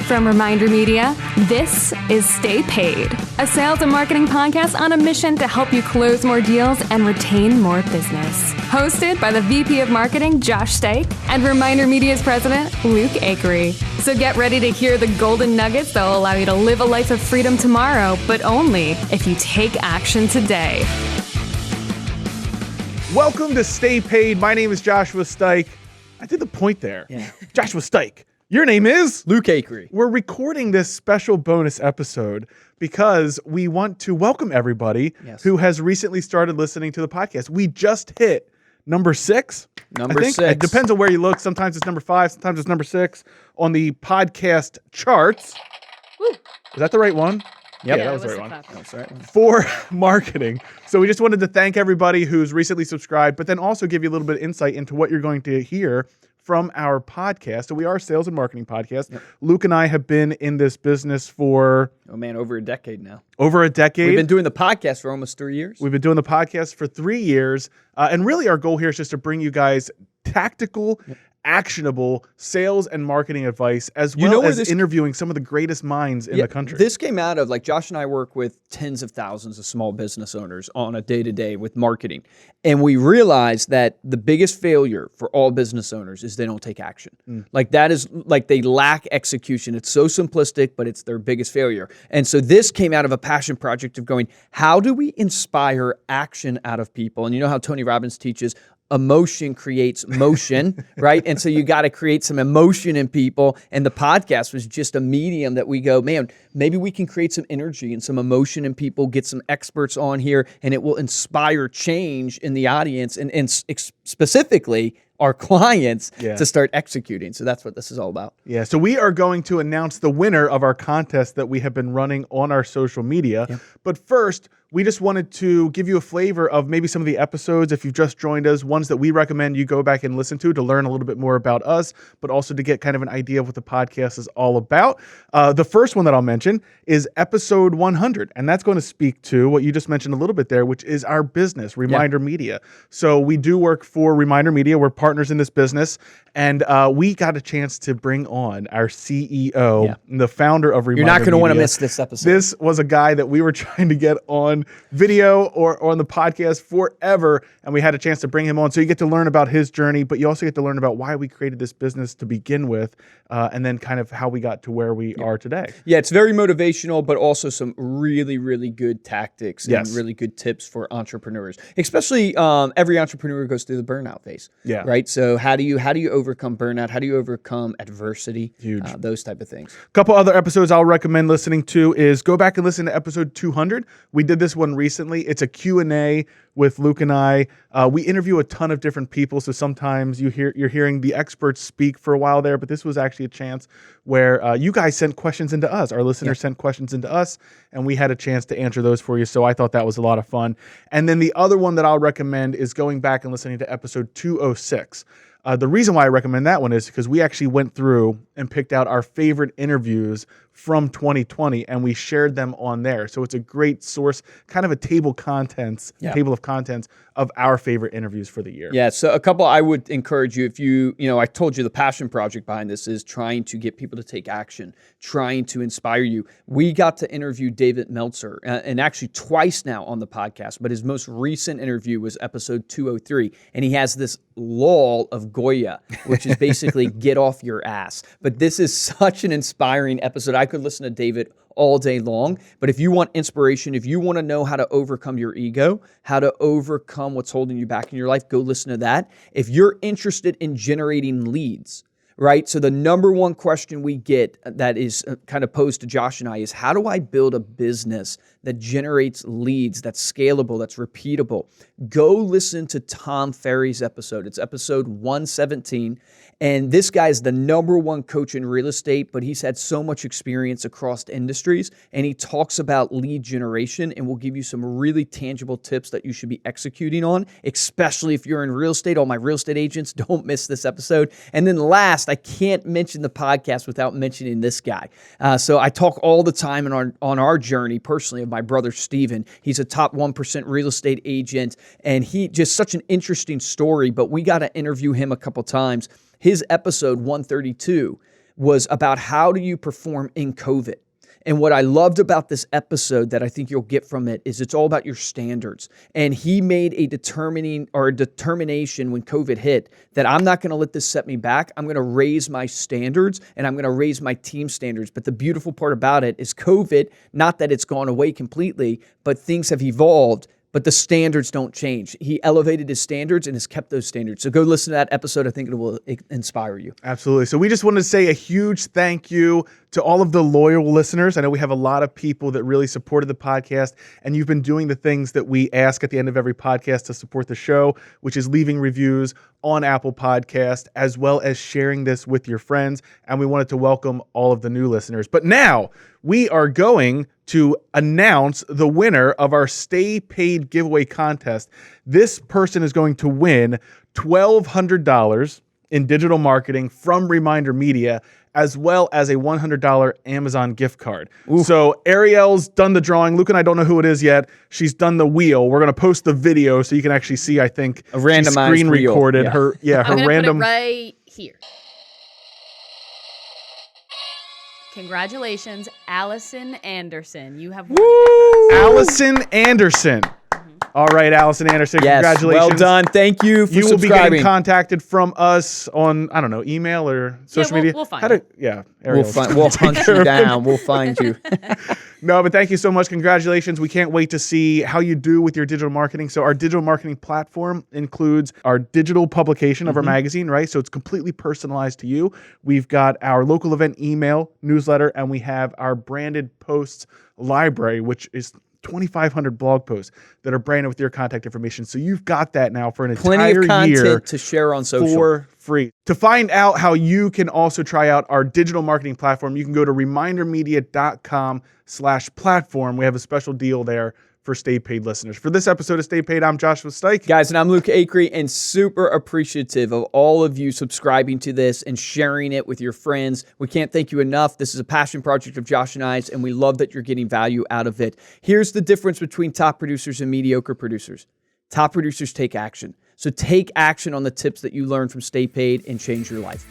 From Reminder Media, this is Stay Paid, a sales and marketing podcast on a mission to help you close more deals and retain more business. Hosted by the VP of Marketing, Josh Stike, and Reminder Media's president, Luke Acree. So get ready to hear the golden nuggets that will allow you to live a life of freedom tomorrow, but only if you take action today. Welcome to Stay Paid. My name is Joshua Stike. I did the point there. Yeah. Joshua Stike. Your name is? Luke Acree. We're recording this special bonus episode because we want to welcome everybody who has recently started listening to the podcast. We just hit number 6. Number I think. 6. It depends on where you look. Sometimes it's number 5. Sometimes it's number 6 on the podcast charts. Woo. Is that the right one? Yep. Yeah, that was the right one. That's right. For marketing. So we just wanted to thank everybody who's recently subscribed, but then also give you a little bit of insight into what you're going to hear from our podcast. So we are a sales and marketing podcast. Yep. Luke and I have been in this business for... over a decade now. Over a decade. We've been doing the podcast for almost 3 years. We've been doing the podcast for 3 years. And really our goal here is just to bring you guys tactical, actionable sales and marketing advice, as well as interviewing some of the greatest minds in the country. This came out of, Josh and I work with tens of thousands of small business owners on a day-to-day with marketing. And we realized that the biggest failure for all business owners is they don't take action. That is, they lack execution. It's so simplistic, but it's their biggest failure. And so this came out of a passion project of going, how do we inspire action out of people? And you know how Tony Robbins teaches, emotion creates motion, right? And so you got to create some emotion in people. And the podcast was just a medium that we go, man, maybe we can create some energy and some emotion in people, get some experts on here, and it will inspire change in the audience and specifically our clients to start executing. So that's what this is all about. Yeah. So we are going to announce the winner of our contest that we have been running on our social media. Yep. But first, we just wanted to give you a flavor of maybe some of the episodes, if you've just joined us, ones that we recommend you go back and listen to learn a little bit more about us, but also to get kind of an idea of what the podcast is all about. The first one that I'll mention is episode 100, and that's going to speak to what you just mentioned a little bit there, which is our business, Reminder Media. So we do work for Reminder Media. We're partners in this business, and we got a chance to bring on our CEO, the founder of Reminder Media. You're not going to want to miss this episode. This was a guy that we were trying to get on video or on the podcast forever, and we had a chance to bring him on. So you get to learn about his journey, but you also get to learn about why we created this business to begin with, and then kind of how we got to where we are today. Yeah, it's very motivational, but also some really, really good tactics and really good tips for entrepreneurs. Especially every entrepreneur goes through the burnout phase. Yeah. Right. So how do you overcome burnout? How do you overcome adversity? Huge. Those type of things. A couple other episodes I'll recommend listening to is go back and listen to episode 200. We did this one recently. It's a Q&A with Luke and I. We interview a ton of different people, so sometimes you're hearing the experts speak for a while there, but this was actually a chance where you guys sent questions into us. Our listeners sent questions into us, and we had a chance to answer those for you, so I thought that was a lot of fun. And then the other one that I'll recommend is going back and listening to episode 206. The reason why I recommend that one is because we actually went through and picked out our favorite interviews from 2020, and we shared them on there. So it's a great source, kind of a table of contents of our favorite interviews for the year. Yeah, so a couple I would encourage you, if I told you the passion project behind this is trying to get people to take action, trying to inspire you. We got to interview David Meltzer, and actually twice now on the podcast, but his most recent interview was episode 203, and he has this law of Goya, which is basically get off your ass. But this is such an inspiring episode. I could listen to David all day long, but if you want inspiration, if you want to know how to overcome your ego, how to overcome what's holding you back in your life, go listen to that. If you're interested in generating leads, right? So the number one question we get that is kind of posed to Josh and I is, how do I build a business that generates leads, that's scalable, that's repeatable? Go listen to Tom Ferry's episode. It's episode 117. And this guy is the number one coach in real estate, but he's had so much experience across industries, and he talks about lead generation and will give you some really tangible tips that you should be executing on, especially if you're in real estate. All my real estate agents, don't miss this episode. And then last, I can't mention the podcast without mentioning this guy. So I talk all the time on our journey personally of my brother, Steven. He's a top 1% real estate agent, and he just such an interesting story, but we got to interview him a couple times. His episode 132 was about how do you perform in COVID. And what I loved about this episode that I think you'll get from it is it's all about your standards. And he made a determination when COVID hit that I'm not going to let this set me back. I'm going to raise my standards and I'm going to raise my team standards. But the beautiful part about it is COVID, not that it's gone away completely, but things have evolved. But the standards don't change. He elevated his standards and has kept those standards. So go listen to that episode. I think it will inspire you. Absolutely. So we just wanted to say a huge thank you to all of the loyal listeners. I know we have a lot of people that really supported the podcast, and you've been doing the things that we ask at the end of every podcast to support the show, which is leaving reviews on Apple Podcast, as well as sharing this with your friends. And we wanted to welcome all of the new listeners. But now we are going to announce the winner of our Stay Paid giveaway contest. This person is going to win $1,200 in digital marketing from ReminderMedia, as well as a $100 Amazon gift card. Ooh. So Ariel's done the drawing. Luke and I don't know who it is yet. She's done the wheel. We're going to post the video so you can actually see, I think, a randomized screen wheel. Recorded her I'm random. Put it right here. Congratulations, Allison Anderson. You have won. Allison Anderson. All right, Allison Anderson, yes, congratulations. Well done. Thank you for You will subscribing. be getting contacted from us on, I don't know, email or social media. We'll find you. We'll hunt you down. We'll find you. No, but thank you so much. Congratulations. We can't wait to see how you do with your digital marketing. So our digital marketing platform includes our digital publication of our magazine, right? So it's completely personalized to you. We've got our local event email newsletter, and we have our branded posts library, which is 2,500 blog posts that are branded with your contact information. So you've got that now for an entire year. Plenty of content to share on social. For free. To find out how you can also try out our digital marketing platform, you can go to remindermedia.com/platform. We have a special deal there for Stay Paid listeners. For this episode of Stay Paid, I'm Joshua Stike. Guys, and I'm Luke Acree, and super appreciative of all of you subscribing to this and sharing it with your friends. We can't thank you enough. This is a passion project of Josh and I's, and we love that you're getting value out of it. Here's the difference between top producers and mediocre producers. Top producers take action. So take action on the tips that you learn from Stay Paid and change your life.